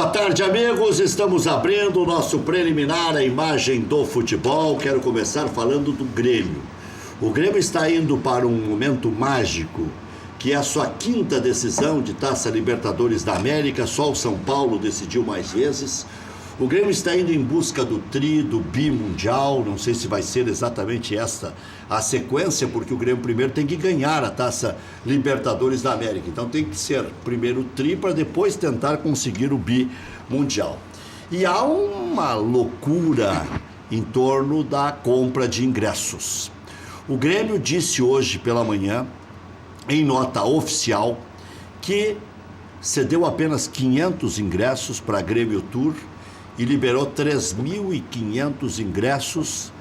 Boa tarde, amigos. Estamos abrindo o nosso preliminar, a imagem do futebol. Quero começar falando do Grêmio. O Grêmio está indo para um momento mágico, que é a sua quinta decisão de Taça Libertadores da América. Só o São Paulo decidiu mais vezes. O Grêmio está indo em busca do tri, do bimundial. Não sei se vai ser exatamente esta a sequência, porque o Grêmio primeiro tem que ganhar a Taça Libertadores da América. Então tem que ser primeiro o tri para depois tentar conseguir o bimundial. E há uma loucura em torno da compra de ingressos. O Grêmio disse hoje pela manhã, em nota oficial, que cedeu apenas 500 ingressos para Grêmio Tour e liberou 3.500 ingressos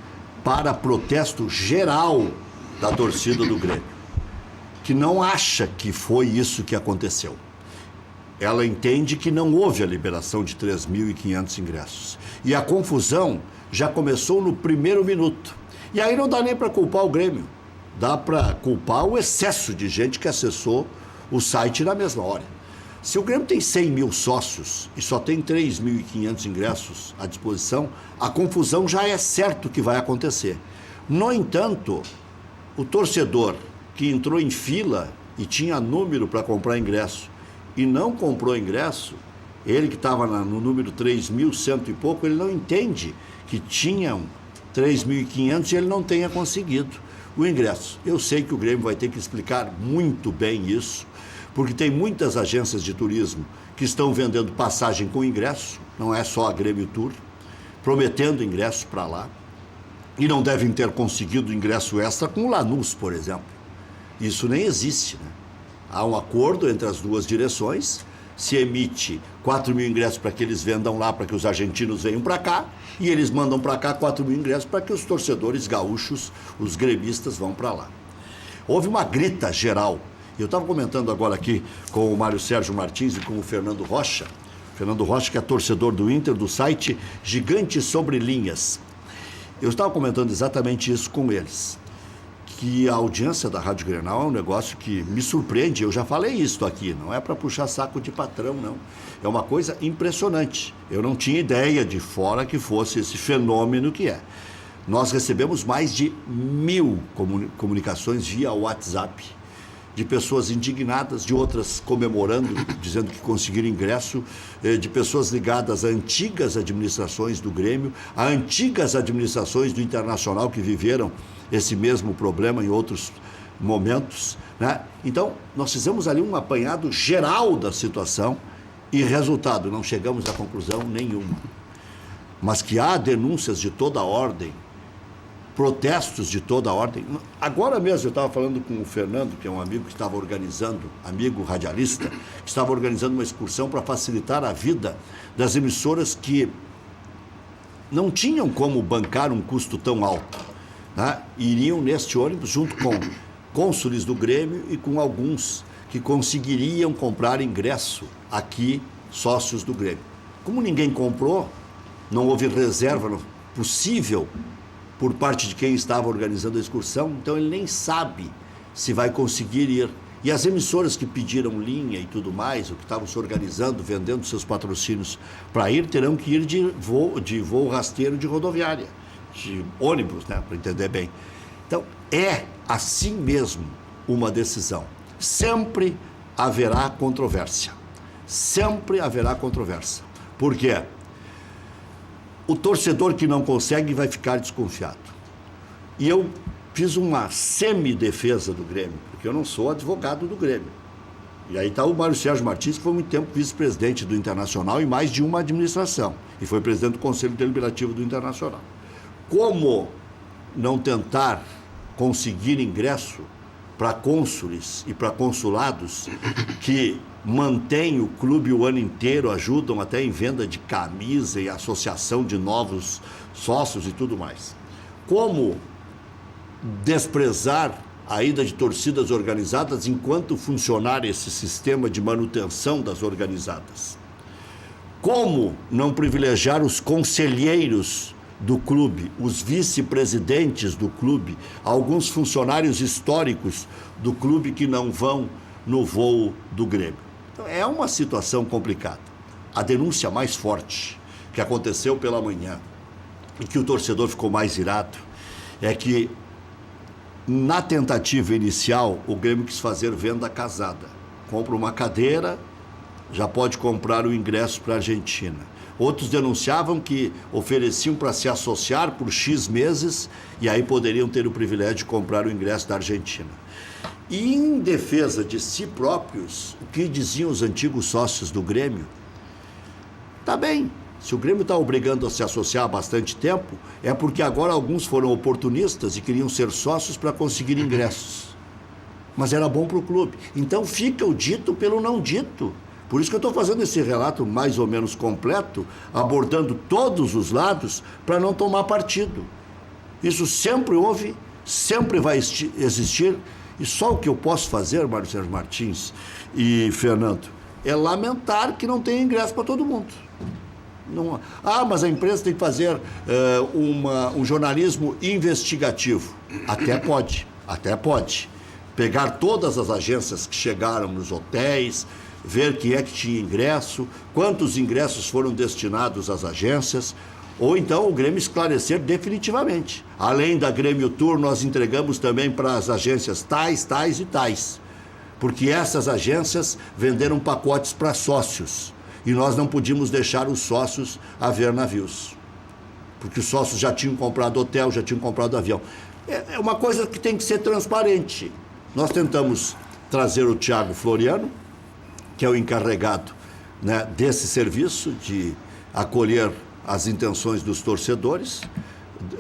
para protesto geral da torcida do Grêmio, que não acha que foi isso que aconteceu. Ela entende que não houve a liberação de 3.500 ingressos. E a confusão já começou no primeiro minuto. E aí não dá nem para culpar o Grêmio. Dá para culpar o excesso de gente que acessou o site na mesma hora. Se o Grêmio tem 100 mil sócios e só tem 3.500 ingressos à disposição, a confusão já é certo que vai acontecer. No entanto, o torcedor que entrou em fila e tinha número para comprar ingresso e não comprou ingresso, ele que estava no número 3.100 e pouco, ele não entende que tinham 3.500 e ele não tenha conseguido o ingresso. Eu sei que o Grêmio vai ter que explicar muito bem isso, porque tem muitas agências de turismo que estão vendendo passagem com ingresso, não é só a Grêmio Tour, prometendo ingresso para lá, e não devem ter conseguido ingresso extra com o Lanús, por exemplo. Isso nem existe, né? Há um acordo entre as duas direções, se emite 4.000 ingressos para que eles vendam lá, para que os argentinos venham para cá, e eles mandam para cá 4.000 ingressos para que os torcedores gaúchos, os gremistas, vão para lá. Houve uma grita geral. Eu estava comentando agora aqui com o Mário Sérgio Martins e com o Fernando Rocha. Fernando Rocha, que é torcedor do Inter, do site Gigante Sobre Linhas. Eu estava comentando exatamente isso com eles, que a audiência da Rádio Grenal é um negócio que me surpreende. Eu já falei isso aqui, não é para puxar saco de patrão, não. É uma coisa impressionante. Eu não tinha ideia de fora que fosse esse fenômeno que é. Nós recebemos mais de 1.000 comunicações via WhatsApp, de pessoas indignadas, de outras comemorando, dizendo que conseguiram ingresso, de pessoas ligadas a antigas administrações do Grêmio, a antigas administrações do Internacional que viveram esse mesmo problema em outros momentos, né? Então, nós fizemos ali um apanhado geral da situação e, resultado, não chegamos a conclusão nenhuma. Mas que há denúncias de toda ordem, protestos de toda ordem. Agora mesmo eu estava falando com o Fernando, que é um amigo que estava organizando, amigo radialista, que estava organizando uma excursão para facilitar a vida das emissoras que não tinham como bancar um custo tão alto, né? Iriam neste ônibus junto com cônsules do Grêmio e com alguns que conseguiriam comprar ingresso aqui, sócios do Grêmio. Como ninguém comprou, não houve reserva possível por parte de quem estava organizando a excursão, então ele nem sabe se vai conseguir ir. E as emissoras que pediram linha e tudo mais, o que estavam se organizando, vendendo seus patrocínios para ir, terão que ir de voo rasteiro de rodoviária, de ônibus, né, para entender bem. Então, é assim mesmo uma decisão. Sempre haverá controvérsia. Sempre haverá controvérsia. Por quê? O torcedor que não consegue vai ficar desconfiado. E eu fiz uma semi-defesa do Grêmio, porque eu não sou advogado do Grêmio. E aí está o Mário Sérgio Martins, que foi muito tempo vice-presidente do Internacional em mais de uma administração, e foi presidente do Conselho Deliberativo do Internacional. Como não tentar conseguir ingresso para cônsules e para consulados que mantêm o clube o ano inteiro, ajudam até em venda de camisa e associação de novos sócios e tudo mais? Como desprezar a ida de torcidas organizadas enquanto funcionar esse sistema de manutenção das organizadas? Como não privilegiar os conselheiros do clube, os vice-presidentes do clube, alguns funcionários históricos do clube que não vão no voo do Grêmio? Então, é uma situação complicada. a denúncia mais forte que aconteceu pela manhã e que o torcedor ficou mais irado é que, na tentativa inicial, o Grêmio quis fazer venda casada. Compra uma cadeira, já pode comprar o ingresso para a Argentina. Outros denunciavam que ofereciam para se associar por X meses e aí poderiam ter o privilégio de comprar o ingresso da Argentina. E em defesa de si próprios, o que diziam os antigos sócios do Grêmio? Tá bem, se o Grêmio está obrigando a se associar há bastante tempo, é porque agora alguns foram oportunistas e queriam ser sócios para conseguir ingressos. Mas era bom para o clube. Então fica o dito pelo não dito. Por isso que eu estou fazendo esse relato mais ou menos completo, abordando todos os lados, para não tomar partido. Isso sempre houve, sempre vai existir, e só o que eu posso fazer, Mário Sérgio Martins e Fernando, é lamentar que não tem ingresso para todo mundo. Não, mas a imprensa tem que fazer um jornalismo investigativo. Até pode. Pegar todas as agências que chegaram nos hotéis, ver quem é que tinha ingresso, quantos ingressos foram destinados às agências, ou então o Grêmio esclarecer definitivamente. Além da Grêmio Tour, nós entregamos também para as agências tais e tais, porque essas agências venderam pacotes para sócios, e nós não podíamos deixar os sócios a ver navios, porque os sócios já tinham comprado hotel, já tinham comprado avião. É uma coisa que tem que ser transparente. Nós tentamos trazer o Thiago Floriano, que é o encarregado, né, desse serviço de acolher as intenções dos torcedores.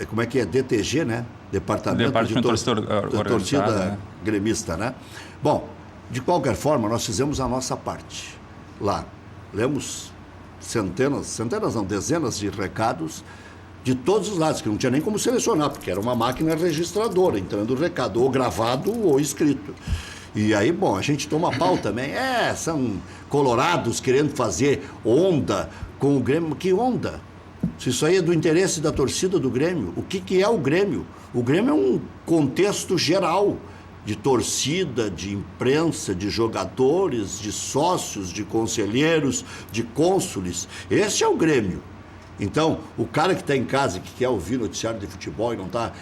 Como é que é? DTG, né? Departamento de Torcida, né? Gremista, né? Bom, de qualquer forma, nós fizemos a nossa parte lá. Lemos dezenas de recados de todos os lados, que não tinha nem como selecionar, porque era uma máquina registradora, entrando o recado, ou gravado ou escrito. E aí, bom, a gente toma pau também. São colorados querendo fazer onda com o Grêmio. Que onda? Se isso aí é do interesse da torcida do Grêmio, o que é o Grêmio? O Grêmio é um contexto geral de torcida, de imprensa, de jogadores, de sócios, de conselheiros, de cônsules. Esse é o Grêmio. Então, o cara que está em casa e que quer ouvir noticiário de futebol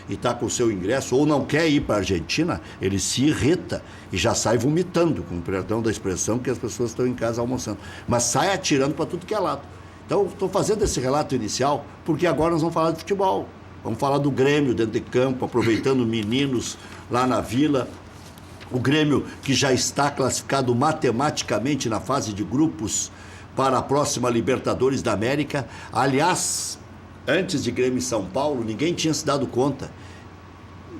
e está com o seu ingresso ou não quer ir para a Argentina, ele se irrita e já sai vomitando, com perdão da expressão, que as pessoas estão em casa almoçando. Mas sai atirando para tudo que é lado. Então, estou fazendo esse relato inicial porque agora nós vamos falar de futebol. Vamos falar do Grêmio dentro de campo, aproveitando meninos lá na Vila. O Grêmio que já está classificado matematicamente na fase de grupos para a próxima Libertadores da América. Aliás, antes de Grêmio e São Paulo, ninguém tinha se dado conta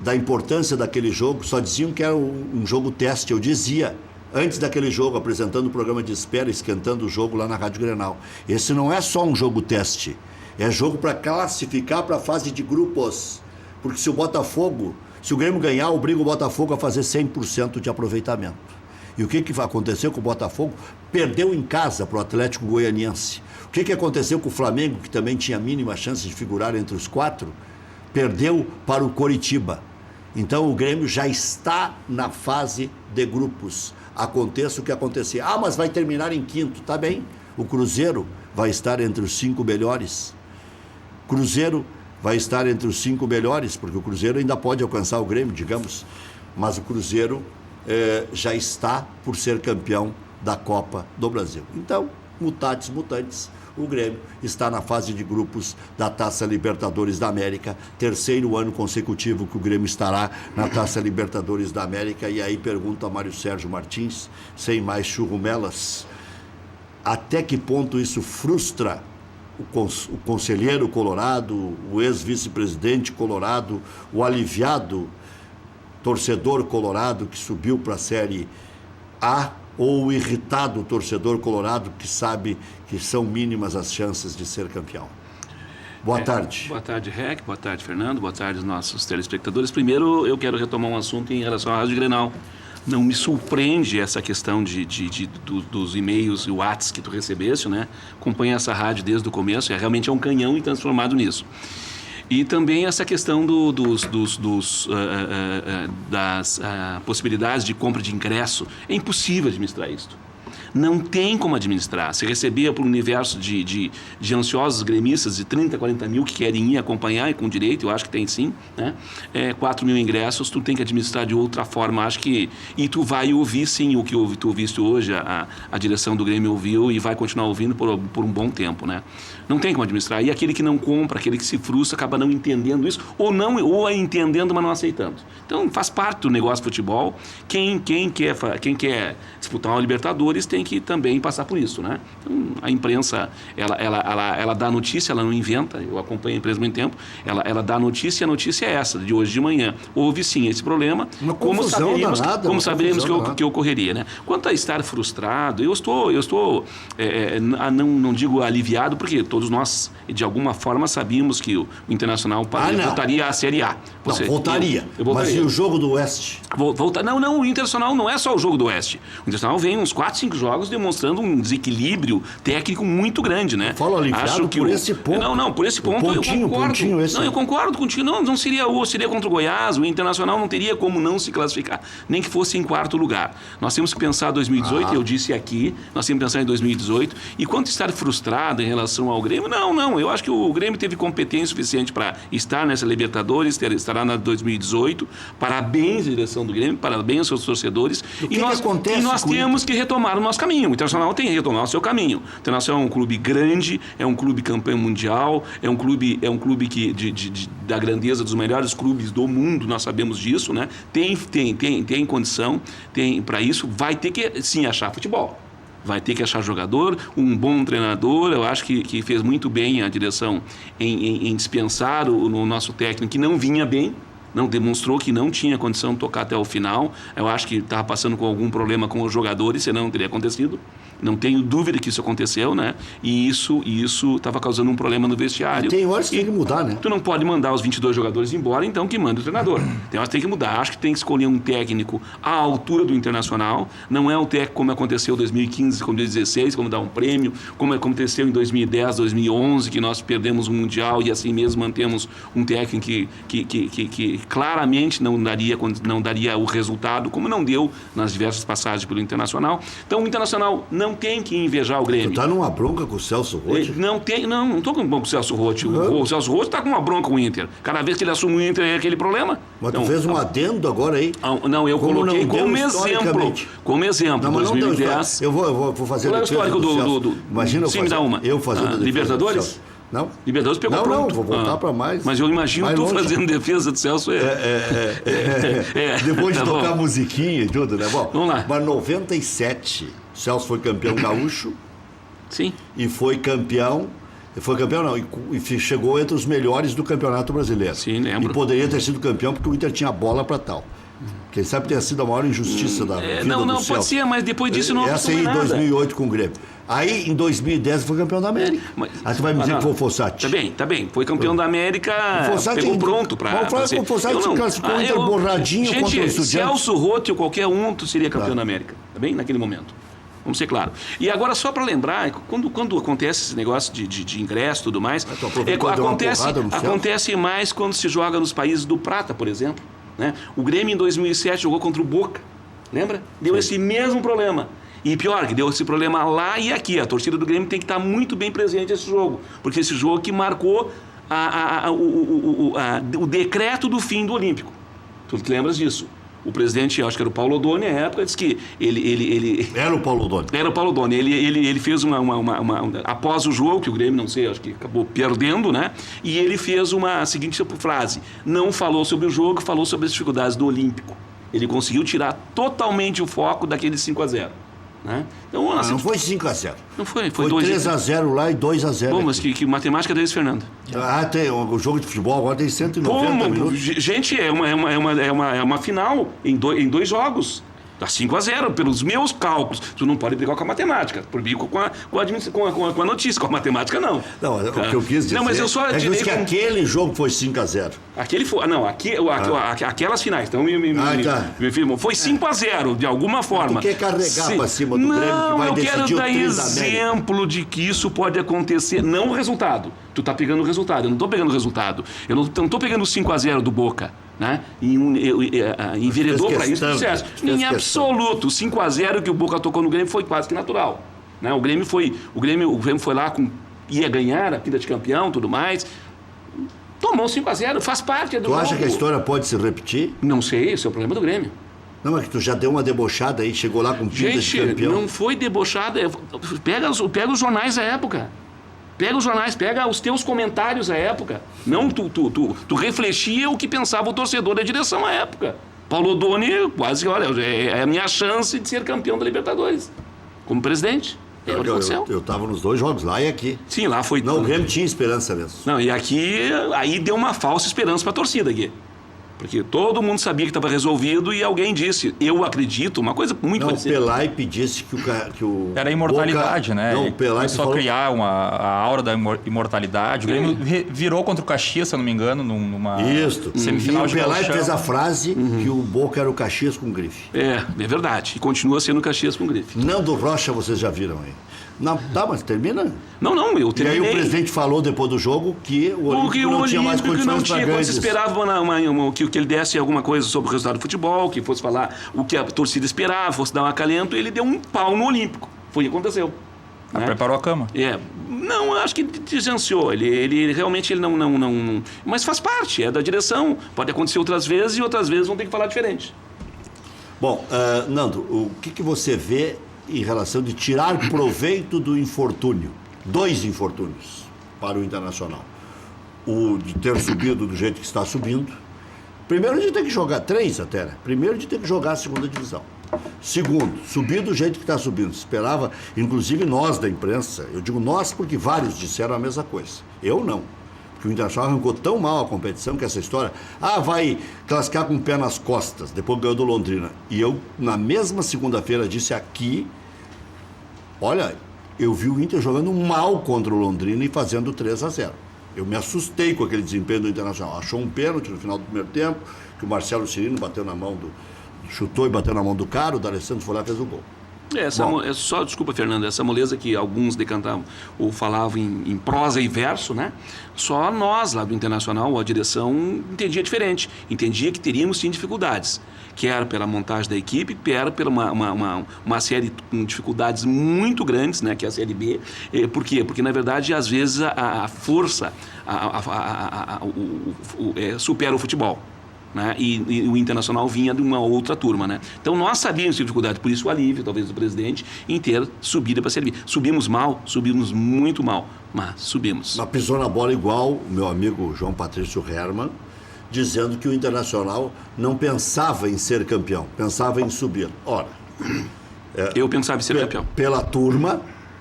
da importância daquele jogo, só diziam que era um jogo teste. Eu dizia, antes daquele jogo, apresentando o programa de espera, esquentando o jogo lá na Rádio Grenal, esse não é só um jogo teste, é jogo para classificar para a fase de grupos, porque se o Grêmio ganhar, obriga o Botafogo a fazer 100% de aproveitamento. E o que aconteceu com o Botafogo? Perdeu em casa para o Atlético Goianiense. O que aconteceu com o Flamengo, que também tinha a mínima chance de figurar entre os 4? Perdeu para o Coritiba. Então o Grêmio já está na fase de grupos. Aconteça o que acontecer. Mas vai terminar em quinto. Tá bem. O Cruzeiro vai estar entre os 5 melhores. Cruzeiro vai estar entre os 5 melhores, porque o Cruzeiro ainda pode alcançar o Grêmio, digamos. Mas o Cruzeiro já está por ser campeão da Copa do Brasil. Então, mutatis mutandis, o Grêmio está na fase de grupos da Taça Libertadores da América, terceiro ano consecutivo que o Grêmio estará na Taça Libertadores da América. E aí pergunta a Mário Sérgio Martins, sem mais churrumelas, até que ponto isso frustra o conselheiro colorado, o ex-vice-presidente colorado, o aliviado torcedor colorado que subiu para a Série A, ou o irritado torcedor colorado que sabe que são mínimas as chances de ser campeão? Boa tarde. Boa tarde, Rec. Boa tarde, Fernando. Boa tarde, nossos telespectadores. Primeiro, eu quero retomar um assunto em relação à Rádio Grenal. Não me surpreende essa questão dos e-mails e WhatsApp que tu recebeste, né? Acompanha essa rádio desde o começo, realmente é um canhão e transformado nisso. E também essa questão das possibilidades de compra de ingresso. É impossível administrar isso. Não tem como administrar. Você recebia para um universo de ansiosos gremistas de 30, 40 mil que querem ir acompanhar, e com direito, eu acho que tem sim, né? 4 mil ingressos, tu tem que administrar de outra forma, acho que... E tu vai ouvir sim o que tu ouviste hoje, a direção do Grêmio ouviu e vai continuar ouvindo por um bom tempo, né? Não tem como administrar. E aquele que não compra, aquele que se frustra, acaba não entendendo isso, ou entendendo, mas não aceitando. Então, faz parte do negócio de futebol. Quem quer disputar uma Libertadores tem que também passar por isso, né? Então, a imprensa, ela dá notícia, ela não inventa. Eu acompanho a imprensa há muito tempo. Ela dá notícia, e a notícia é essa, de hoje de manhã. Houve sim esse problema. Como saberíamos que ocorreria, né? Quanto a estar frustrado, eu estou não digo aliviado, porque todos nós, de alguma forma, sabíamos que o Internacional voltaria à Série A. Voltaria. Mas e o jogo do Oeste? Não, o Internacional não é só o jogo do Oeste. O Internacional vem uns 4, 5 jogos demonstrando um desequilíbrio técnico muito grande, né? Falo aliviado por esse ponto. Não, por esse ponto eu concordo. Eu concordo contigo. Não seria contra o Goiás, o Internacional não teria como não se classificar, nem que fosse em 4º lugar. Nós temos que pensar em 2018, eu disse aqui, nós temos que pensar em 2018. E quanto estar frustrado em relação ao Grêmio? Não, eu acho que o Grêmio teve competência suficiente para estar nessa Libertadores, estará na 2018. Parabéns à direção do Grêmio, parabéns aos seus torcedores. E nós temos que retomar o nosso caminho. O Internacional tem que retomar o seu caminho. O Internacional é um clube grande, é um clube campeão mundial, é um clube que da grandeza dos melhores clubes do mundo, nós sabemos disso, né? Tem condição, tem para isso, vai ter que sim achar futebol. Vai ter que achar jogador, um bom treinador. Eu acho que fez muito bem a direção em dispensar o nosso técnico, que não vinha bem, não demonstrou que não tinha condição de tocar até o final. Eu acho que estava passando com algum problema com os jogadores, senão não teria acontecido. Não tenho dúvida que isso aconteceu, né? E isso estava causando um problema no vestiário. Tem horas que tem que mudar, né? Tu não pode mandar os 22 jogadores embora, então que manda o treinador. Tem horas que tem que mudar. Acho que tem que escolher um técnico à altura do Internacional. Não é um técnico como aconteceu em 2015, como em 2016, como dar um prêmio, como aconteceu em 2010, 2011, que nós perdemos o Mundial e assim mesmo mantemos um técnico que claramente não daria o resultado, como não deu nas diversas passagens pelo Internacional. Então o Internacional não tem que invejar o Grêmio. Tu tá numa bronca com o Celso Roth? Não tô com bronca com o Celso Roth. O Celso Roth tá com uma bronca com o Inter. Cada vez que ele assume o Inter é aquele problema. Mas tu fez um adendo agora aí? Não, eu coloquei como exemplo. Como exemplo, 2010. Eu vou fazer o histórico do Imagina eu fazendo Libertadores? Não? Libertadores pegou pronto. Vou voltar para mais. Mas eu imagino tu fazendo defesa do Celso. Depois de tocar musiquinha e tudo, né? Bom, vamos lá. Mas 97, o Celso foi campeão gaúcho. Sim. E foi campeão não, e chegou entre os melhores do Campeonato Brasileiro. Sim, lembro. E poderia ter sido campeão porque o Inter tinha bola para tal. Quem sabe ter sido a maior injustiça da vida do Celso. Pode ser, mas depois disso não essa aí em 2008 com o Grêmio. Aí, em 2010, foi campeão da América. Aí você vai me dizer que foi o Fossati. Tá bem. Foi campeão da América, pegou pronto para... O Fossati se classificou borradinho contra o Estudiantes. Celso Roth ou qualquer um, tu seria campeão da América. Tá bem? Naquele momento. Vamos ser claro. E agora, só para lembrar, quando acontece esse negócio de ingresso e tudo mais, acontece mais quando se joga nos países do Prata, por exemplo. Né? O Grêmio, em 2007, jogou contra o Boca. Lembra? Deu esse mesmo problema. E pior, que deu esse problema lá e aqui. A torcida do Grêmio tem que estar muito bem presente nesse jogo. Porque esse jogo que marcou o decreto do fim do Olímpico. Tu te lembras disso? O presidente, acho que era o Paulo Odoni, na época, disse que ele... Era o Paulo Odoni. Era o Paulo Odoni. Ele fez após o jogo, que o Grêmio, não sei, acho que acabou perdendo, né? E ele fez uma seguinte frase. Não falou sobre o jogo, falou sobre as dificuldades do Olímpico. Ele conseguiu tirar totalmente o foco daquele 5-0. Né? Então, não foi 5-0. Não foi 3-0 lá e 2-0. Bom, mas que matemática deles, Fernando? Tem o jogo de futebol agora tem 190 minutos. Gente, é uma final em dois jogos. Dá 5-0, pelos meus cálculos. Tu não pode brigar com a matemática, por brigar com a notícia, com a matemática não. Não, o que eu quis dizer mas eu só que aquele jogo foi 5-0. Aquele foi, aquelas finais, então me firmou. Foi 5-0, de alguma forma. Tu quer carregar para cima do Grêmio que vai decidir o tri da América? Eu quero dar exemplo de que isso pode acontecer, não o resultado. Tu tá pegando o resultado, eu não tô pegando o resultado. Eu não tô pegando o 5-0 do Boca. né? Enveredou para isso. Em absoluto, o 5-0 que o Boca tocou no Grêmio foi quase que natural. Né? O Grêmio foi lá, ia ganhar a pinta de campeão, tudo mais. Tomou 5-0, faz parte do jogo. Tu acha que a história pode se repetir? Não sei, esse é o problema do Grêmio. Não, é que tu já deu uma debochada aí, chegou lá com pinta de campeão. Não foi debochada. Pega os jornais da época. Pega os jornais, pega os teus comentários à época. Não, tu refletia o que pensava o torcedor da direção à época. Paulo Odoni, quase, olha, é a minha chance de ser campeão da Libertadores. Como presidente. Eu estava nos 2 jogos, lá e aqui. Sim, lá foi... Não, o Grêmio tinha esperança mesmo. Não, e aqui, aí deu uma falsa esperança para a torcida aqui. Porque todo mundo sabia que estava resolvido e alguém disse, eu acredito, uma coisa muito parecida. O Pelaipe disse que o era a imortalidade, Boca, né? Não, o Pelaipe começou a criar a aura da imortalidade. O Grêmio virou contra o Caxias, se eu não me engano, numa semifinal de Gauchão. O Pelaipe fez a frase que o Boca era o Caxias com grife. É verdade. E continua sendo o Caxias com grife. Nando Rocha, vocês já viram aí. Não, tá, mas termina? Não, eu terminei. E aí o presidente falou depois do jogo que o Olímpico não tinha mais condições para ganhar. Se esperava que ele desse alguma coisa sobre o resultado do futebol, que fosse falar o que a torcida esperava, fosse dar um acalento, ele deu um pau no Olímpico. Foi o que aconteceu. Né? Preparou a cama. Não, eu acho que distanciou. Ele realmente não... Mas faz parte, é da direção. Pode acontecer outras vezes e outras vezes vão ter que falar diferente. Bom, Nando, o que você vê em relação de tirar proveito do infortúnio? 2 infortúnios para o Internacional. O de ter subido do jeito que está subindo. Primeiro, de ter que jogar 3 até, né? Primeiro, de ter que jogar a 2ª divisão. Segundo, subir do jeito que está subindo. Esperava, inclusive nós da imprensa, eu digo nós porque vários disseram a mesma coisa. Eu não. Porque o Internacional arrancou tão mal a competição que essa história... vai classificar com o pé nas costas, depois ganhou do Londrina. E eu, na mesma segunda-feira, disse aqui... Olha, eu vi o Inter jogando mal contra o Londrina e fazendo 3-0. Eu me assustei com aquele desempenho do Internacional. Achou um pênalti no final do primeiro tempo, que o Marcelo Cirino bateu na mão chutou e bateu na mão do cara, o D'Alessandro foi lá e fez o gol. Desculpa, Fernando, essa moleza que alguns decantavam ou falavam em prosa e verso, né? Só nós lá do Internacional, a direção, entendia diferente. Entendia que teríamos sim dificuldades. Quer pela montagem da equipe, quer pela uma série de dificuldades muito grandes, né? Que é a Série B. Por quê? Porque, na verdade, às vezes a força supera o futebol. Né? E o Internacional vinha de uma outra turma, né? Então nós sabíamos de dificuldade, por isso o alívio, talvez, do presidente em ter subido para a Série B. Subimos mal, subimos muito mal, mas subimos. Mas pisou na bola igual o meu amigo João Patrício Herman, dizendo que o Internacional não pensava em ser campeão, pensava em subir. Ora, eu pensava em ser campeão. Pela turma,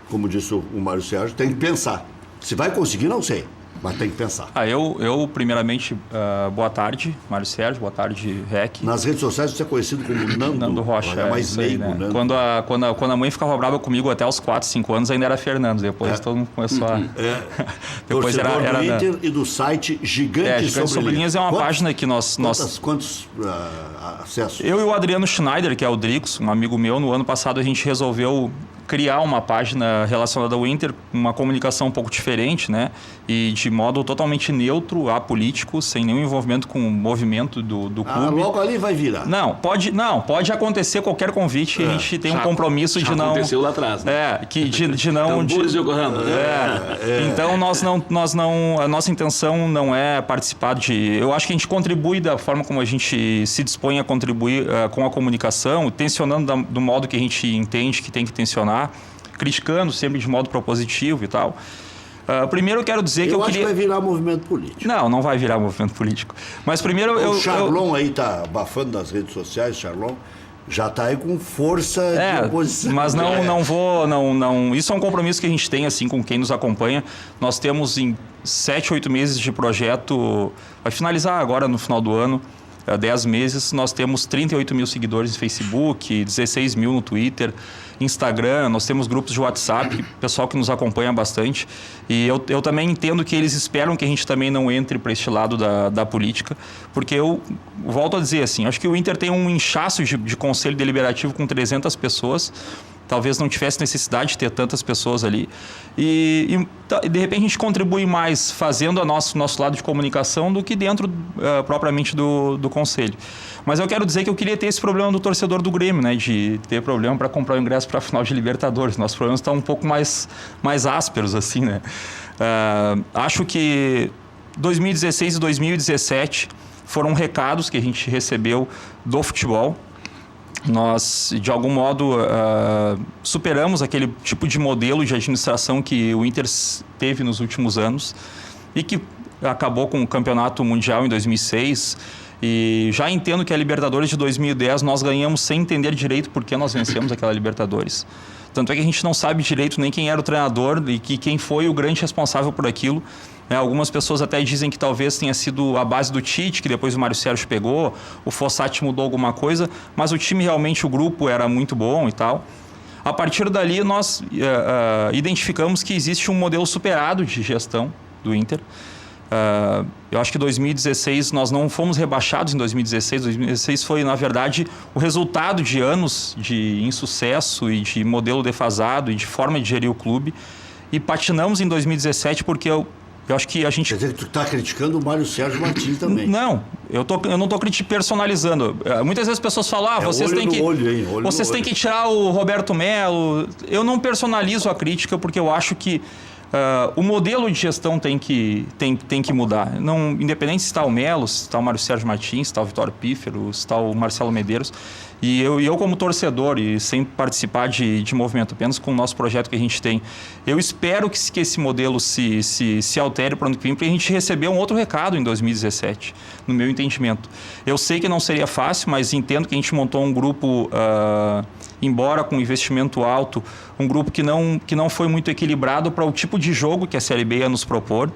como disse o Mário Sérgio, tem que pensar. Se vai conseguir, não sei. Mas tem que pensar. Eu primeiramente, boa tarde, Mário Sérgio, boa tarde, Rec. Nas redes sociais você é conhecido como Nando Rocha. É mais meio, né? Nando. Quando a mãe ficava brava comigo até os 4, 5 anos, ainda era Fernando. Depois todo mundo começou a... Depois era do Inter e do site Gigante sobre Linhas é uma página que nós... Quantos acessos? Eu e o Adriano Schneider, que é o Drix, um amigo meu, no ano passado a gente resolveu criar uma página relacionada ao Inter, uma comunicação um pouco diferente, né? E de modo totalmente neutro, apolítico, sem nenhum envolvimento com o movimento do clube. Logo ali vai virar. Pode acontecer qualquer convite, a gente tem um compromisso de não... aconteceu lá atrás, né? De não... Então a nossa intenção não é participar de... Eu acho que a gente contribui da forma como a gente se dispõe a contribuir com a comunicação, tensionando do modo que a gente entende que tem que tensionar, criticando sempre de modo propositivo e tal. Primeiro eu quero dizer que eu queria... acho que vai virar movimento político. Não vai virar movimento político. Mas primeiro o Charlon aí tá abafando nas redes sociais, Charlon já tá aí com força de oposição. Mas não vou... Isso é um compromisso que a gente tem assim com quem nos acompanha. Nós temos em 7, 8 meses de projeto, vai finalizar agora no final do ano, 10 meses, nós temos 38 mil seguidores no Facebook, 16 mil no Twitter, Instagram, nós temos grupos de WhatsApp, pessoal que nos acompanha bastante. E eu também entendo que eles esperam que a gente também não entre para este lado da política, porque eu volto a dizer assim, acho que o Inter tem um inchaço de conselho deliberativo com 300 pessoas, talvez não tivesse necessidade de ter tantas pessoas ali. E de repente a gente contribui mais fazendo o nosso lado de comunicação do que dentro propriamente do conselho. Mas eu quero dizer que eu queria ter esse problema do torcedor do Grêmio, né, de ter problema para comprar o ingresso para a final de Libertadores. Nossos problemas estão um pouco mais ásperos, assim, né? Acho que 2016 e 2017 foram recados que a gente recebeu do futebol. Nós, de algum modo, superamos aquele tipo de modelo de administração que o Inter teve nos últimos anos e que acabou com o Campeonato Mundial em 2006. E já entendo que a Libertadores de 2010 nós ganhamos sem entender direito por que nós vencemos aquela Libertadores. Tanto é que a gente não sabe direito nem quem era o treinador e quem foi o grande responsável por aquilo. Algumas pessoas até dizem que talvez tenha sido a base do Tite, que depois o Mário Sérgio pegou, o Fossati mudou alguma coisa, mas o time realmente, o grupo era muito bom e tal. A partir dali nós identificamos que existe um modelo superado de gestão do Inter. Eu acho que 2016 nós não fomos rebaixados em 2016. 2016 foi, na verdade, o resultado de anos de insucesso e de modelo defasado e de forma de gerir o clube. E patinamos em 2017 porque eu acho que a gente... Quer dizer que tu está criticando o Mário Sérgio Martins também. Não, eu não estou personalizando. Muitas vezes as pessoas falam, vocês têm que tirar o Roberto Melo. Eu não personalizo a crítica porque eu acho que o modelo de gestão tem que mudar. Não, independente se está o Melo, se está o Mário Sérgio Martins, se está o Vitório Pífero, se está o Marcelo Medeiros. E eu como torcedor e sem participar de movimento, apenas com o nosso projeto que a gente tem, eu espero que esse modelo se altere para o ano que vem, para a gente receber um outro recado em 2017, no meu entendimento. Eu sei que não seria fácil, mas entendo que a gente montou um grupo, embora com investimento alto, um grupo que não foi muito equilibrado para o tipo de jogo que a Série B ia nos propor.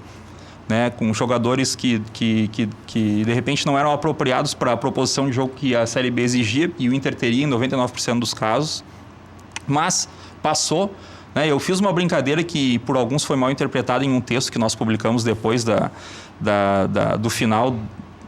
Né, com jogadores que de repente não eram apropriados para a proposição de jogo que a Série B exigia e o Inter teria em 99% dos casos, mas passou. Né, eu fiz uma brincadeira que por alguns foi mal interpretada em um texto que nós publicamos depois do final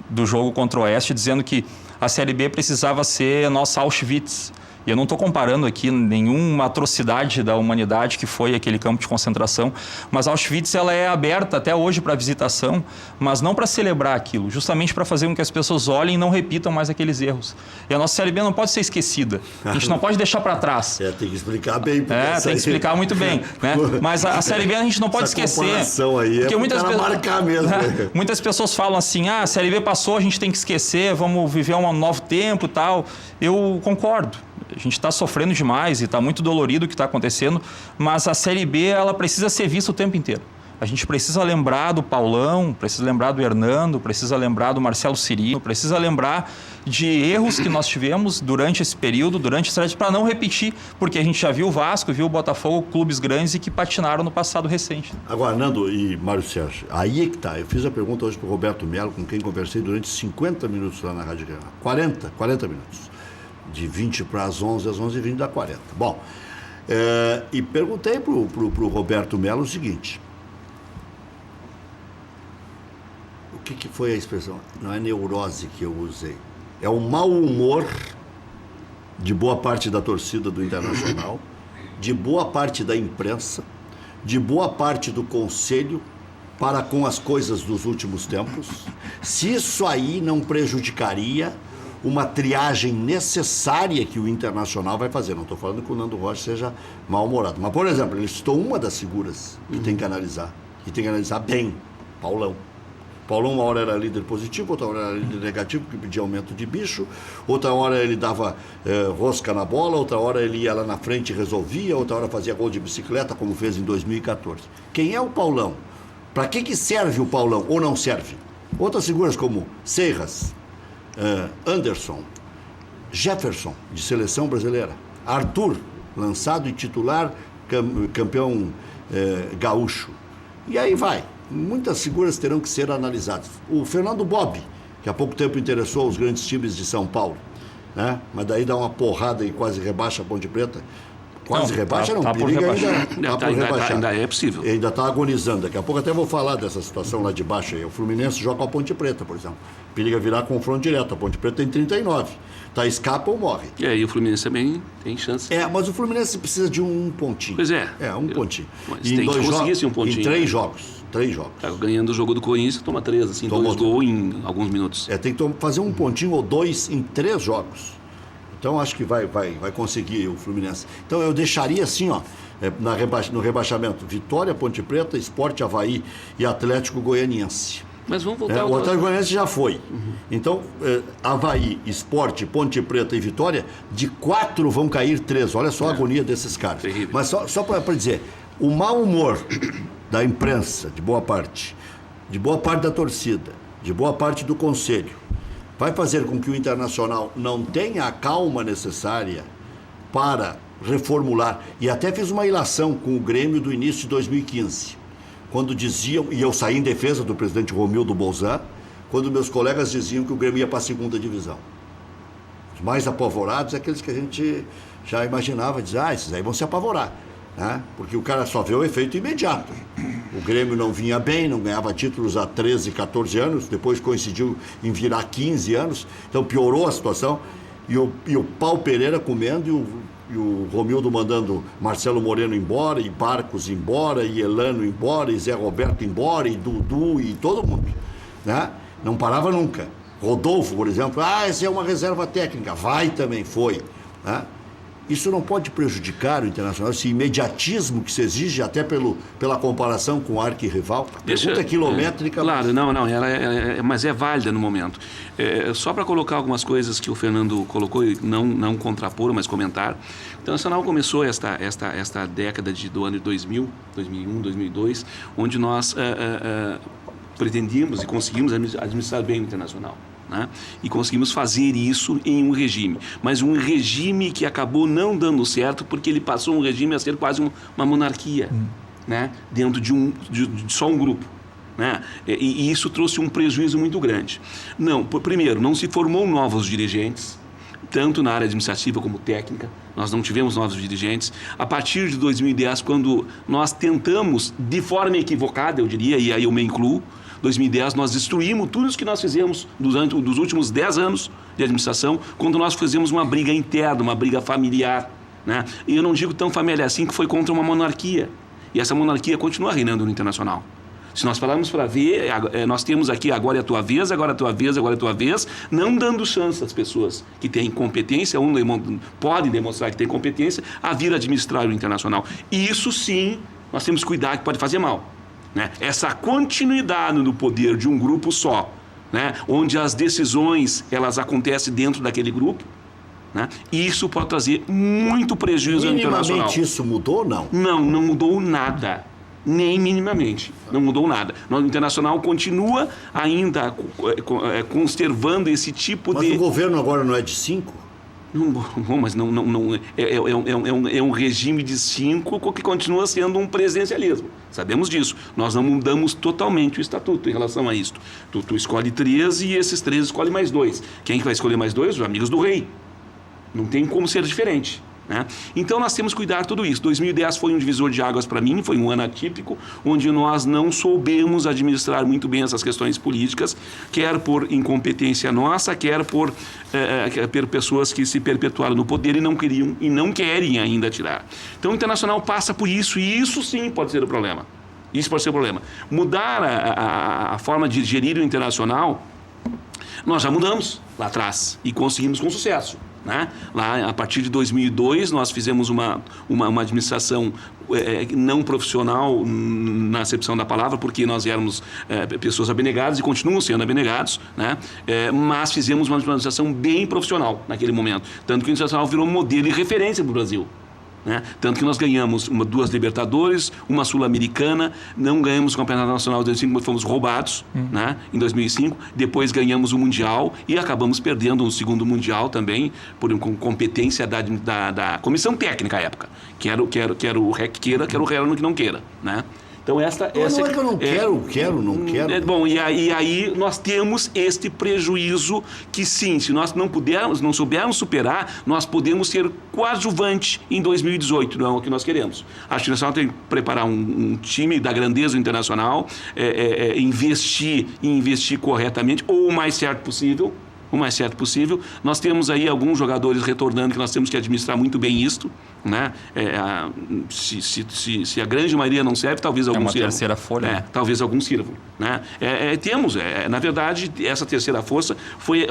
do jogo contra o Oeste, dizendo que a Série B precisava ser a nossa Auschwitz. E eu não estou comparando aqui nenhuma atrocidade da humanidade que foi aquele campo de concentração, mas Auschwitz ela é aberta até hoje para visitação, mas não para celebrar aquilo, justamente para fazer com que as pessoas olhem e não repitam mais aqueles erros. E a nossa Série B não pode ser esquecida, a gente não pode deixar para trás. Tem que explicar bem. Tem que explicar muito bem. Né? Mas a Série B a gente não pode esquecer. Aí porque marcar mesmo. Muitas pessoas falam assim, a Série B passou, a gente tem que esquecer, vamos viver um novo tempo e tal. Eu concordo. A gente está sofrendo demais e está muito dolorido o que está acontecendo, mas a Série B ela precisa ser vista o tempo inteiro. A gente precisa lembrar do Paulão, precisa lembrar do Hernando, precisa lembrar do Marcelo Cirino, precisa lembrar de erros que nós tivemos durante esse período, para não repetir, porque a gente já viu o Vasco, viu o Botafogo, clubes grandes e que patinaram no passado recente. Agora, Nando e Mário Sérgio, aí é que tá. Eu fiz a pergunta hoje para o Roberto Melo, com quem conversei durante 50 minutos lá na Rádio Grenal. 40 minutos. De 20 para as 11, às 11h20 dá 40. Bom, e perguntei para o Roberto Melo o seguinte. O que foi a expressão? Não é neurose que eu usei. É o mau humor de boa parte da torcida do Internacional, de boa parte da imprensa, de boa parte do conselho para com as coisas dos últimos tempos. Se isso aí não prejudicaria uma triagem necessária que o Internacional vai fazer. Não estou falando que o Nando Rocha seja mal-humorado. Mas, por exemplo, ele citou uma das figuras que tem que analisar. E tem que analisar bem. Paulão. Paulão uma hora era líder positivo, outra hora era líder negativo, porque pedia aumento de bicho. Outra hora ele dava rosca na bola, outra hora ele ia lá na frente e resolvia, outra hora fazia gol de bicicleta, como fez em 2014. Quem é o Paulão? Para que serve o Paulão ou não serve? Outras figuras como Seiras, Anderson, Jefferson, de seleção brasileira, Arthur, lançado e titular, campeão gaúcho. E aí vai. Muitas figuras terão que ser analisadas. O Fernando Bob, que há pouco tempo interessou os grandes times de São Paulo, né? Mas daí dá uma porrada e quase rebaixa a Ponte Preta. quase Não, rebaixa, não. tá por Periga rebaixar. ainda por rebaixar. Ainda é possível. Ainda está agonizando. Daqui a pouco até vou falar dessa situação lá de baixo aí. O Fluminense joga com a Ponte Preta, por exemplo. Periga virar confronto direto. A Ponte Preta tem 39. Tá, escapa ou morre. E aí o Fluminense também tem chance. Mas o Fluminense precisa de um pontinho. Pois é. Um pontinho. Mas tem que conseguir esse um pontinho. Em 3 jogos. 3 jogos. Tá ganhando o jogo do Corinthians, toma 3, assim, 2 gols em alguns minutos. Tem que fazer um pontinho ou 2 em 3 jogos. Então acho que vai conseguir o Fluminense. Então eu deixaria assim, ó, no rebaixamento: Vitória, Ponte Preta, Sport, Avaí e Atlético Goianiense. Mas vamos voltar O Atlético Goianiense já foi. Então, Avaí, Sport, Ponte Preta e Vitória, de 4 vão cair 3. Olha só a agonia desses caras. Terrível. Mas só para dizer, o mau humor da imprensa, de boa parte da torcida, de boa parte do conselho, vai fazer com que o Internacional não tenha a calma necessária para reformular. E até fiz uma ilação com o Grêmio do início de 2015, quando diziam, e eu saí em defesa do presidente Romildo Bolzan, quando meus colegas diziam que o Grêmio ia para a segunda divisão. Os mais apavorados é aqueles que a gente já imaginava, dizia, esses aí vão se apavorar. Né? Porque o cara só vê o efeito imediato. O Grêmio não vinha bem, não ganhava títulos há 13, 14 anos, depois coincidiu em virar 15 anos, então piorou a situação, e o Pau Pereira comendo, e o Romildo mandando Marcelo Moreno embora, e Barcos embora, e Elano embora, e Zé Roberto embora, e Dudu, e todo mundo. Né? Não parava nunca. Rodolfo, por exemplo, essa é uma reserva técnica, vai também, foi. Né? Isso não pode prejudicar o Internacional, esse imediatismo que se exige, até pela comparação com o arquirrival. A pergunta é quilométrica. Claro, mas é válida no momento. Só para colocar algumas coisas que o Fernando colocou, e não contrapor, mas comentar. O Internacional começou esta década do ano de 2000, 2001, 2002, onde nós pretendíamos e conseguimos administrar bem o Internacional. Né? E conseguimos fazer isso em um regime, mas um regime que acabou não dando certo, porque ele passou um regime a ser quase uma monarquia, né? Dentro de só um grupo. Né? E isso trouxe um prejuízo muito grande. Primeiro, não se formou novos dirigentes, tanto na área administrativa como técnica. Nós não tivemos novos dirigentes. A partir de 2010, quando nós tentamos, de forma equivocada, eu diria, e aí eu me incluo, 2010 nós destruímos tudo isso que nós fizemos durante os últimos 10 anos de administração, quando nós fizemos uma briga interna, uma briga familiar. Né? E eu não digo tão familiar assim, que foi contra uma monarquia. E essa monarquia continua reinando no Internacional. Se nós pararmos para ver, nós temos aqui agora é a tua vez, agora é a tua vez, agora é a tua vez, não dando chance às pessoas que têm competência, podem demonstrar que têm competência, a vir administrar o Internacional. E isso sim, nós temos que cuidar, que pode fazer mal. Né? Essa continuidade no poder de um grupo só, né? Onde as decisões elas acontecem dentro daquele grupo, né? Isso pode trazer muito prejuízo ao Internacional. Minimamente isso mudou ou não? Não mudou nada. Nem minimamente. Não mudou nada. O Internacional continua ainda conservando esse tipo de... Mas o governo agora não é de 5? Mas não é um regime de 5 que continua sendo um presidencialismo. Sabemos disso. Nós não mudamos totalmente o estatuto em relação a isso. Tu escolhe 3 e esses 3 escolhem mais 2. Quem que vai escolher mais 2? Os amigos do rei. Não tem como ser diferente. Né? Então nós temos que cuidar de tudo isso. 2010 foi um divisor de águas para mim, foi um ano atípico, onde nós não soubemos administrar muito bem essas questões políticas, quer por incompetência nossa, quer por pessoas que se perpetuaram no poder e não queriam e não querem ainda tirar. Então o Internacional passa por isso, e isso sim pode ser o problema. Isso pode ser o problema. Mudar a forma de gerir o Internacional, nós já mudamos lá atrás e conseguimos com sucesso. Né? Lá, a partir de 2002, nós fizemos uma administração não profissional na acepção da palavra, porque nós éramos pessoas abnegadas e continuam sendo abnegados, né? Mas fizemos uma administração bem profissional naquele momento. Tanto que o Internacional virou um modelo e referência para o Brasil. Né? Tanto que nós ganhamos 2 Libertadores, uma Sul-Americana, não ganhamos o Campeonato Nacional de 2005, mas fomos roubados, né? Em 2005, depois ganhamos o Mundial e acabamos perdendo o segundo Mundial também, por competência da comissão técnica à época, que era o REC queira, que era o Real que não queira, né? Então, não é que eu não quero. Bom, e aí nós temos este prejuízo que, sim, se nós não soubermos superar, nós podemos ser coadjuvante em 2018, não é o que nós queremos. Acho que o Nacional tem que preparar um time da grandeza do Internacional, investir corretamente, ou o mais certo possível. Nós temos aí alguns jogadores retornando que nós temos que administrar muito bem isto, né? Se a grande maioria não serve, talvez alguns sirvam. É uma terceira folha. Talvez alguns sirvam, né? Na verdade, essa terceira força foi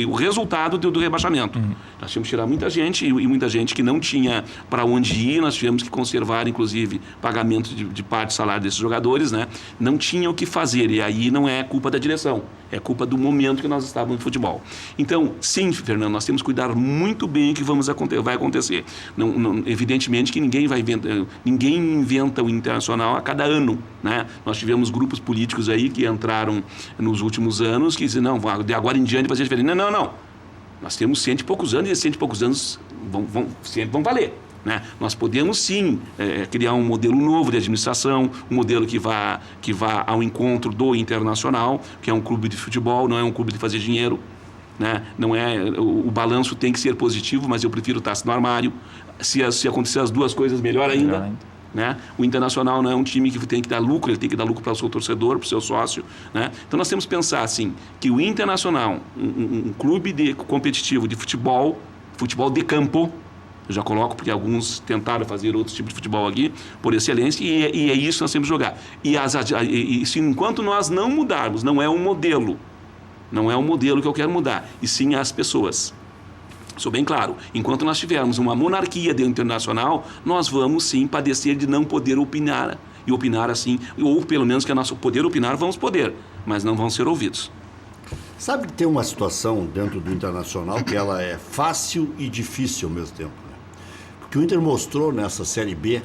o resultado do rebaixamento. Nós tivemos que tirar muita gente e muita gente que não tinha para onde ir, nós tivemos que conservar, inclusive, pagamento de parte do salário desses jogadores, né? Não tinha o que fazer, e aí não é culpa da direção, é culpa do momento que nós estávamos no futebol. Então, sim, Fernando, nós temos que cuidar muito bem o que vai acontecer. Evidentemente que ninguém inventa o Internacional a cada ano, né? Nós tivemos grupos políticos aí que entraram nos últimos anos que dizem, não, de agora em diante vai ser diferente. Não. Nós temos 100 e poucos anos e esses 100 e poucos anos vão valer. Né? Nós podemos sim criar um modelo novo de administração, um modelo que vá ao encontro do Internacional, que é um clube de futebol, não é um clube de fazer dinheiro, né? Não é, o balanço tem que ser positivo, mas eu prefiro estar no armário. Se acontecer as duas coisas, melhor ainda. Né? O Internacional não é um time que tem que dar lucro, ele tem que dar lucro para o seu torcedor, para o seu sócio, né? Então nós temos que pensar assim, que o Internacional, um clube competitivo de futebol de campo, eu já coloco porque alguns tentaram fazer outros tipos de futebol aqui, por excelência, e é isso que nós temos que jogar. E se enquanto nós não mudarmos, não é um modelo que eu quero mudar, e sim as pessoas. Sou bem claro, enquanto nós tivermos uma monarquia dentro do Internacional, nós vamos sim padecer de não poder opinar, e opinar assim, ou pelo menos que a nosso poder opinar, vamos poder, mas não vão ser ouvidos. Sabe que tem uma situação dentro do Internacional que ela é fácil e difícil ao mesmo tempo, né? Porque o Inter mostrou nessa Série B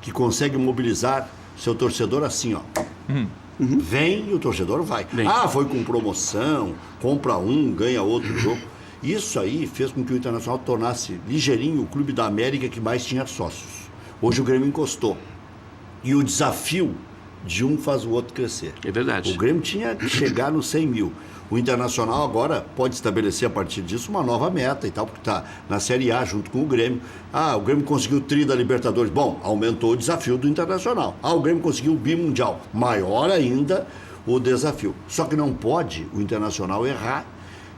que consegue mobilizar seu torcedor assim, ó. Vem e o torcedor vai. Foi com promoção, compra um, ganha outro jogo. Isso aí fez com que o Internacional tornasse ligeirinho o clube da América que mais tinha sócios. Hoje o Grêmio encostou. E o desafio de um faz o outro crescer. É verdade. O Grêmio tinha que chegar nos 100 mil. O Internacional agora pode estabelecer a partir disso uma nova meta e tal, porque está na Série A junto com o Grêmio. O Grêmio conseguiu o tri da Libertadores. Bom, aumentou o desafio do Internacional. O Grêmio conseguiu o bimundial. Maior ainda o desafio. Só que não pode o Internacional errar.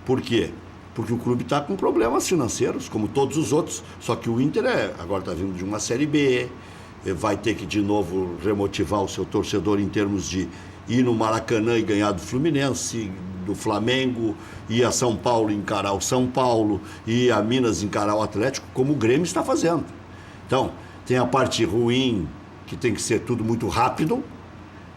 Por quê? Porque o clube está com problemas financeiros, como todos os outros. Só que o Inter agora está vindo de uma Série B, vai ter que de novo remotivar o seu torcedor em termos de ir no Maracanã e ganhar do Fluminense, do Flamengo, ir a São Paulo e encarar o São Paulo, ir a Minas encarar o Atlético, como o Grêmio está fazendo. Então, tem a parte ruim, que tem que ser tudo muito rápido,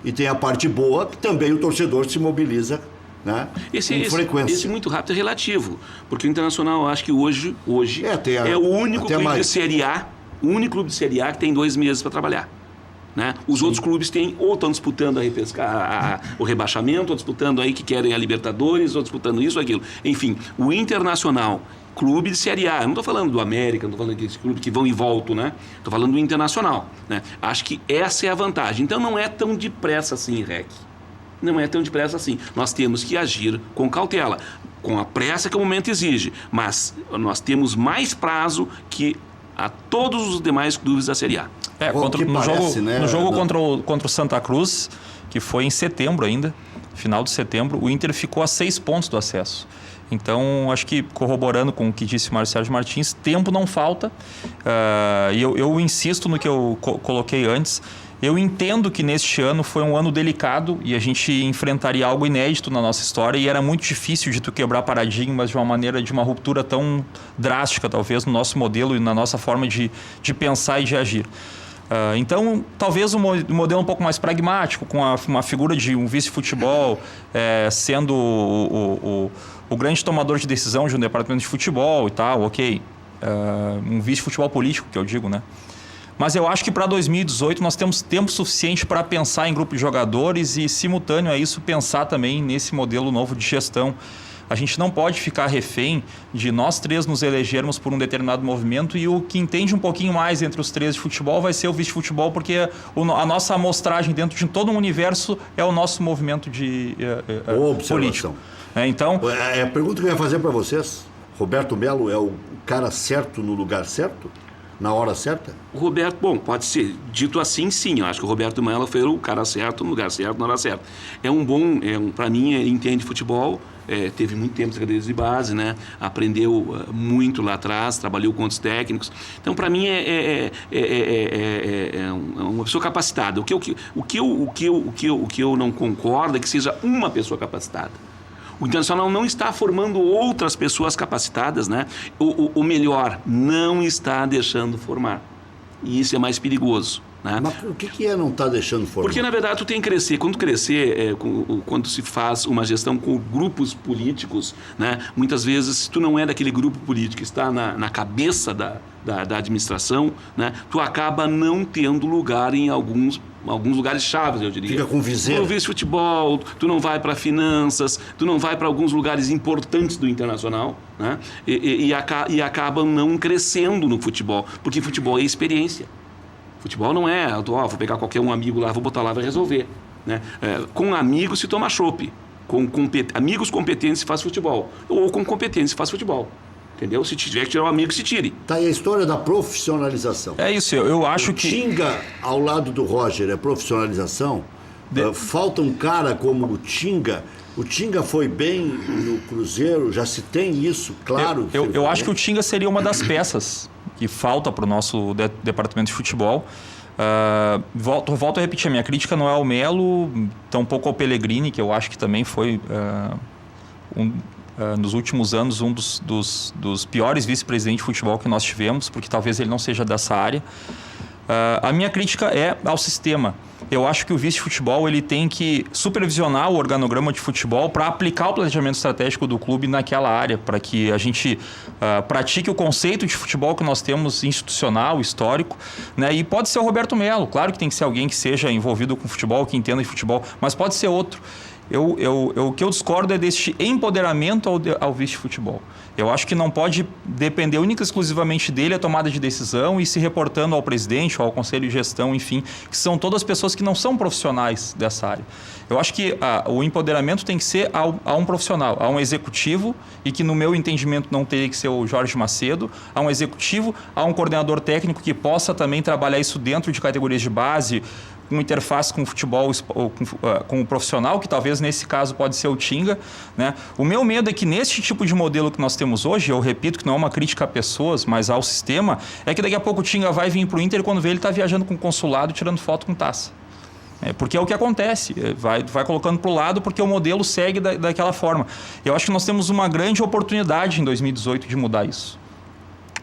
e tem a parte boa, que também o torcedor se mobiliza, né, com frequência. Esse muito rápido é relativo, porque o Internacional, eu acho que hoje é o único clube de Série A, o único clube de Série A que tem 2 meses para trabalhar. Né? Os outros clubes estão disputando o rebaixamento, ou disputando aí que querem a Libertadores, ou disputando isso ou aquilo. Enfim, o Internacional, clube de Série A, eu não estou falando do América, não estou falando desse clube que vão e voltam, né? Estou falando do Internacional, né? Acho que essa é a vantagem. Então não é tão depressa assim, Rec. Não é tão depressa assim. Nós temos que agir com cautela, com a pressa que o momento exige, mas nós temos mais prazo que a todos os demais clubes da Série A. No jogo contra o Santa Cruz, que foi em setembro ainda, final de setembro, o Inter ficou a 6 pontos do acesso. Então, acho que corroborando com o que disse o Mário Sérgio Martins, tempo não falta. E eu insisto no que eu coloquei antes. Eu entendo que neste ano foi um ano delicado e a gente enfrentaria algo inédito na nossa história e era muito difícil de tu quebrar paradigmas de uma maneira, de uma ruptura tão drástica, talvez, no nosso modelo e na nossa forma de pensar e de agir. Então, talvez um modelo um pouco mais pragmático, com uma figura de um vice-futebol sendo o grande tomador de decisão de um departamento de futebol e tal, ok. Um vice-futebol político, que eu digo, né? Mas eu acho que para 2018 nós temos tempo suficiente para pensar em grupo de jogadores e, simultâneo a isso, pensar também nesse modelo novo de gestão. A gente não pode ficar refém de nós três nos elegermos por um determinado movimento e o que entende um pouquinho mais entre os três de futebol vai ser o vice-futebol, porque a nossa amostragem dentro de todo um universo é o nosso movimento de político. Então, a pergunta que eu ia fazer para vocês, Roberto Melo é o cara certo no lugar certo? Na hora certa? O Roberto, bom, pode ser dito assim, sim. Eu acho que o Roberto Melo foi o cara certo, no lugar certo, na hora certa. Para mim, ele entende futebol, teve muito tempo de cadeiras de base, né? Aprendeu muito lá atrás, trabalhou com outros técnicos. Então, para mim, é uma pessoa capacitada. O que eu não concordo é que seja uma pessoa capacitada. O Internacional não está formando outras pessoas capacitadas, né? O melhor, não está deixando formar. E isso é mais perigoso, né? Mas o que não está deixando formar? Porque, na verdade, tu tem que crescer. Quando tu crescer, quando se faz uma gestão com grupos políticos, né? Muitas vezes, se tu não é daquele grupo político que está na cabeça da administração, né? Tu acaba não tendo lugar em alguns lugares chaves, eu diria. Fica com viseira. Tu vice-futebol, tu não vai para finanças, tu não vai para alguns lugares importantes do Internacional, né? E acabam não crescendo no futebol, porque futebol é experiência. Futebol não é, vou pegar qualquer um amigo lá, vou botar lá, vai resolver, né? Com amigos se toma chopp, com amigos competentes se faz futebol, ou com competentes se faz futebol. Entendeu? Se tiver que tirar um amigo, se tire. Tá aí a história da profissionalização. É isso, eu acho que... Tinga, ao lado do Roger, é profissionalização. Falta um cara como o Tinga. O Tinga foi bem no Cruzeiro, já se tem isso, claro. Eu acho que o Tinga seria uma das peças que falta para o nosso departamento de futebol. Volto a repetir, a minha crítica não é ao Melo, tampouco ao Pellegrini, que eu acho que também foi... nos últimos anos, um dos piores vice-presidentes de futebol que nós tivemos, porque talvez ele não seja dessa área. A minha crítica é ao sistema. Eu acho que o vice-futebol ele tem que supervisionar o organograma de futebol para aplicar o planejamento estratégico do clube naquela área, para que a gente pratique o conceito de futebol que nós temos institucional, histórico, né? E pode ser o Roberto Melo, claro que tem que ser alguém que seja envolvido com futebol, que entenda de futebol, mas pode ser outro. O que eu discordo é deste empoderamento ao vice-futebol. Eu acho que não pode depender única e exclusivamente dele a tomada de decisão e se reportando ao presidente ou ao conselho de gestão, enfim, que são todas pessoas que não são profissionais dessa área. Eu acho que o empoderamento tem que ser a um profissional, a um executivo, e que no meu entendimento não teria que ser o Jorge Macedo, a um executivo, a um coordenador técnico que possa também trabalhar isso dentro de categorias de base, com interface com o futebol, com o profissional, que talvez nesse caso pode ser o Tinga, né? O meu medo é que nesse tipo de modelo que nós temos hoje, eu repito que não é uma crítica a pessoas, mas ao sistema, é que daqui a pouco o Tinga vai vir para o Inter e quando vê ele está viajando com o consulado tirando foto com taça. Porque é o que acontece, vai colocando para o lado porque o modelo segue daquela forma. Eu acho que nós temos uma grande oportunidade em 2018 de mudar isso.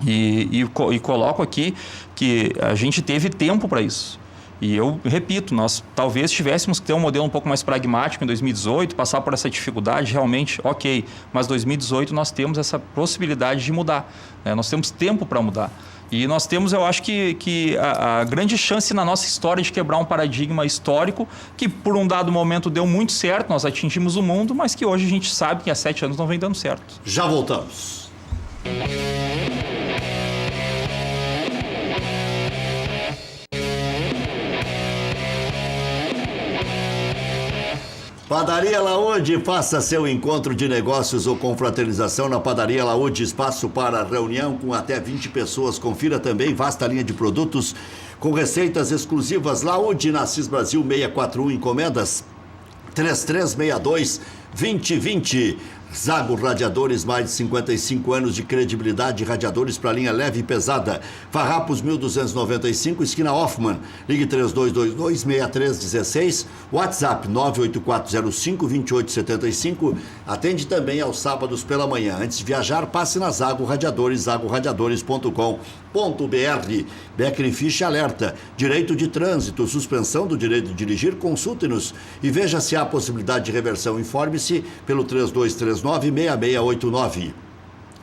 E coloco aqui que a gente teve tempo para isso. E eu repito, nós talvez tivéssemos que ter um modelo um pouco mais pragmático em 2018, passar por essa dificuldade, realmente, ok. Mas 2018 nós temos essa possibilidade de mudar, né? Nós temos tempo para mudar. E nós temos, eu acho que a grande chance na nossa história de quebrar um paradigma histórico que por um dado momento deu muito certo, nós atingimos o mundo, mas que hoje a gente sabe que há 7 anos não vem dando certo. Já voltamos. Padaria Laúde, faça seu encontro de negócios ou confraternização na Padaria Laúde, espaço para reunião com até 20 pessoas. Confira também vasta linha de produtos com receitas exclusivas. Laúde, na Assis Brasil 641, encomendas 3362-2020. Zago Radiadores, mais de 55 anos de credibilidade, radiadores para linha leve e pesada. Farrapos 1295, esquina Hoffman. Ligue 3222-6316. WhatsApp 98405-2875. Atende também aos sábados pela manhã. Antes de viajar, passe na Zago Radiadores, zagoradiadores.com.br. Becker Ficha alerta. Direito de trânsito, suspensão do direito de dirigir, consulte-nos e veja se há possibilidade de reversão. Informe-se pelo 3239-6689.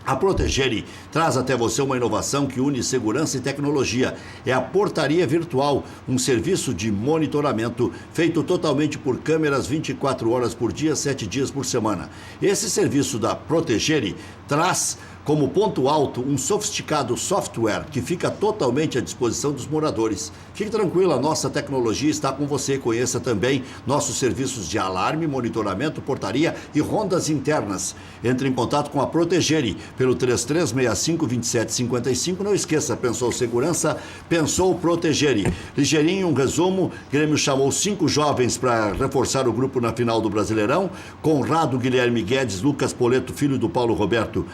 A Protegere traz até você uma inovação que une segurança e tecnologia. É a Portaria Virtual, um serviço de monitoramento feito totalmente por câmeras 24 horas por dia, 7 dias por semana. Esse serviço da Protegere traz como ponto alto um sofisticado software que fica totalmente à disposição dos moradores. Fique tranquilo, a nossa tecnologia está com você. Conheça também nossos serviços de alarme, monitoramento, portaria e rondas internas. Entre em contato com a Protegere pelo 3365-2755. Não esqueça, pensou segurança, pensou Protegere. Ligeirinho, um resumo: Grêmio chamou 5 jovens para reforçar o grupo na final do Brasileirão. Conrado, Guilherme Guedes, Lucas Poleto, filho do Paulo Roberto,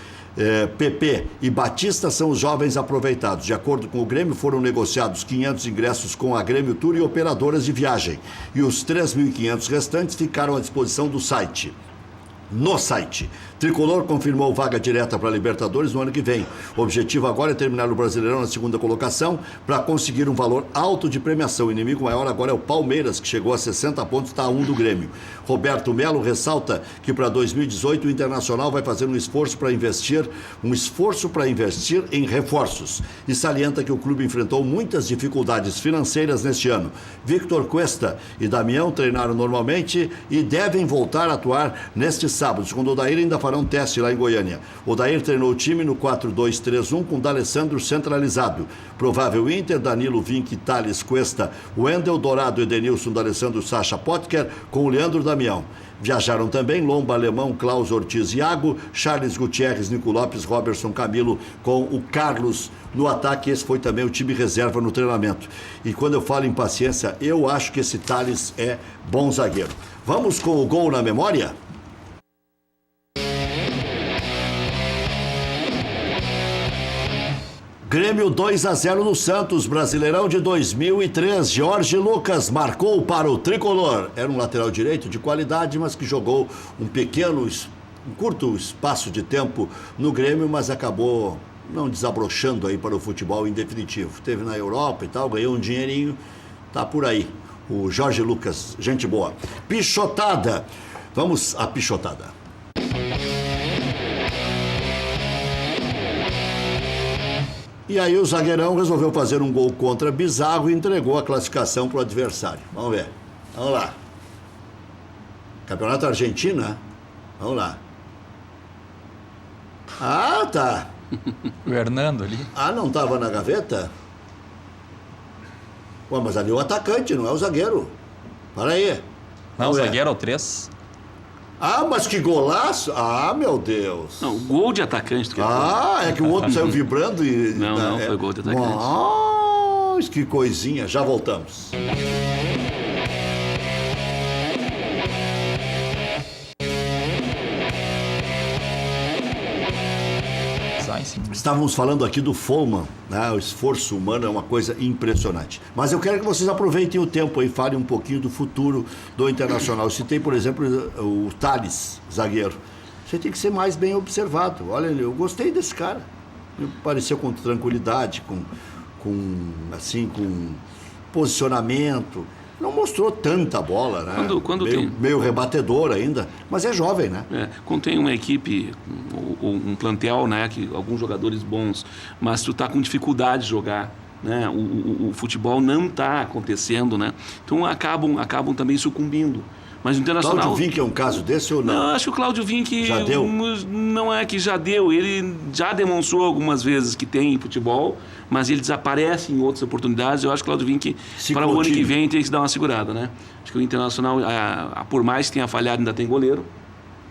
PP e Batista são os jovens aproveitados. De acordo com o Grêmio, foram negociados 500 ingressos com a Grêmio Tour e operadoras de viagem. E os 3.500 restantes ficaram à disposição do site. No site, Tricolor confirmou vaga direta para a Libertadores no ano que vem. O objetivo agora é terminar o Brasileirão na segunda colocação para conseguir um valor alto de premiação. O inimigo maior agora é o Palmeiras, que chegou a 60 pontos, está a 1 do Grêmio. Roberto Melo ressalta que para 2018 o Internacional vai fazer um esforço para investir em reforços. E salienta que o clube enfrentou muitas dificuldades financeiras neste ano. Victor Cuesta e Damião treinaram normalmente e devem voltar a atuar neste sábado. Segundo o Daír, ainda farão teste lá em Goiânia. O Daír treinou o time no 4-2-3-1 com D'Alessandro centralizado. Provável Inter: Danilo, Vinck, Thales, Cuesta, Wendel, Dourado, Edenilson, D'Alessandro, Sacha, Potker com o Leandro Damião. Viajaram também Lomba, Alemão, Klaus, Ortiz, Iago, Charles Gutierrez, Nico Lopes, Robertson, Camilo com o Carlos no ataque. Esse foi também o time reserva no treinamento. E quando eu falo em paciência, eu acho que esse Thales é bom zagueiro. Vamos com o gol na memória? Grêmio 2-0 no Santos, Brasileirão de 2003. Jorge Lucas marcou para o Tricolor. Era um lateral direito de qualidade, mas que jogou um curto espaço de tempo no Grêmio, mas acabou não desabrochando aí para o futebol em definitivo. Teve na Europa e tal, ganhou um dinheirinho, tá por aí. O Jorge Lucas, gente boa. Pichotada. Vamos à pichotada. E aí o zagueirão resolveu fazer um gol contra bizarro e entregou a classificação para o adversário. Vamos ver. Vamos lá. Campeonato Argentino, né? Vamos lá. Ah, tá. O Hernando ali. Ah, não estava na gaveta? Ué, mas ali é o atacante, não é o zagueiro. Para aí. Não, o zagueiro é o 3. Ah, mas que golaço! Ah, meu Deus! Não, gol de atacante. É que o outro saiu vibrando e... Não, foi gol de atacante. Mas que coisinha, já voltamos. Estávamos falando aqui do Follmann, né? O esforço humano é uma coisa impressionante. Mas eu quero que vocês aproveitem o tempo e falem um pouquinho do futuro do Internacional. Eu citei, por exemplo, o Thales, zagueiro. Você tem que ser mais bem observado. Olha, eu gostei desse cara. Me pareceu com tranquilidade, com posicionamento. Não mostrou tanta bola, né? Meio rebatedor ainda, mas é jovem, né? Quando tem uma equipe, um plantel, né, que alguns jogadores bons, mas tu tá com dificuldade de jogar, né? O futebol não tá acontecendo, né? Então acabam também sucumbindo. Mas o Internacional... Cláudio Vinck é um caso desse ou não? Não, acho que o Cláudio Vinck... Já deu? Não é que já deu. Ele já demonstrou algumas vezes que tem futebol, mas ele desaparece em outras oportunidades. Eu acho que o Cláudio Vinck, para o ano que vem, tem que dar uma segurada, né? Acho que o Internacional, por mais que tenha falhado, ainda tem goleiro.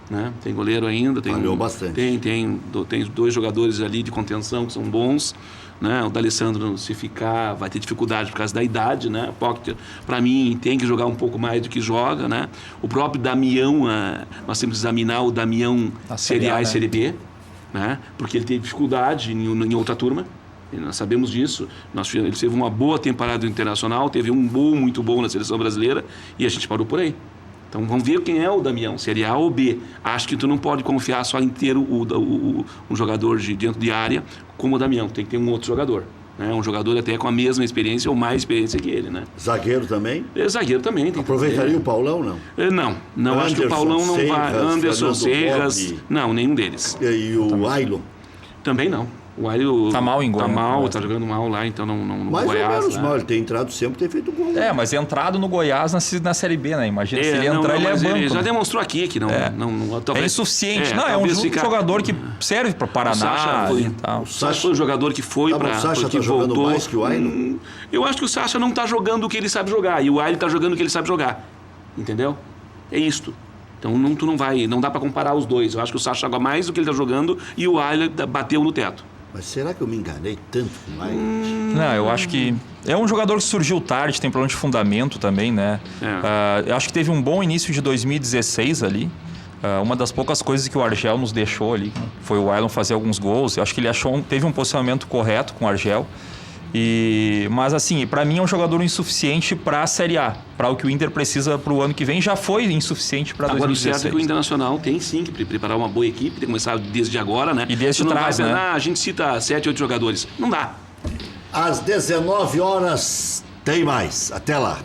Né? Tem goleiro ainda. Falhou bastante. Tem 2 jogadores ali de contenção que são bons. Né? O D'Alessandro, se ficar, vai ter dificuldade por causa da idade, né? Para mim, tem que jogar um pouco mais do que joga, né? O próprio Damião, nós temos que examinar o Damião Série A e Série B, né? Porque ele teve dificuldade em outra turma, nós sabemos disso. Ele teve uma boa temporada Internacional, teve um gol muito bom na seleção brasileira e a gente parou por aí. Então vamos ver quem é o Damião, Série A ou B. Acho que tu não pode confiar só inteiro um jogador de dentro de área como o Damião. Tem que ter um outro jogador. Né? Um jogador até com a mesma experiência ou mais experiência que ele. Né? Zagueiro também? Zagueiro também. Aproveitaria o Paulão, não? Não, acho que o Paulão não vai. Anderson, Serras, não, nenhum deles. E o Ailon? Também não. O Wiley Tá mal em Goiás. Tá mal, tá jogando mal lá, então não Mais Goiás, ou menos né? mal, ele tem entrado sempre, tem feito gol. Mas entrado no Goiás na Série B, né? Imagina, se ele não, entrar, ele é mas banco. ele já né? demonstrou aqui que não, É insuficiente. Não, é um talvez jogador que serve para Paraná foi, e tal. O Sacha foi um jogador que foi Mas para o Sacha tá jogando mais que o Wiley? Eu acho que o Sacha não tá jogando o que ele sabe jogar e o Wiley tá jogando o que ele sabe jogar. Entendeu? É isto. Então não dá para comparar os dois. Eu acho que o Sacha joga mais do que ele tá jogando e o Wiley bateu no teto. Mas será que eu me enganei tanto com o Wiley? Não, eu acho que é um jogador que surgiu tarde, tem problema de fundamento também, né? Eu acho que teve um bom início de 2016 ali. Uma das poucas coisas que o Argel nos deixou ali foi o Wiley fazer alguns gols. Eu acho que ele teve um posicionamento correto com o Argel. Mas assim, para mim é um jogador insuficiente para a Série A. Para o que o Inter precisa para o ano que vem, já foi insuficiente para 2016. Agora, o certo é que o Internacional tem sim que preparar uma boa equipe, tem que começar desde agora, né? E desde trás, né? né? A gente cita 7, 8 jogadores. Não dá. Às 19 horas tem mais. Até lá.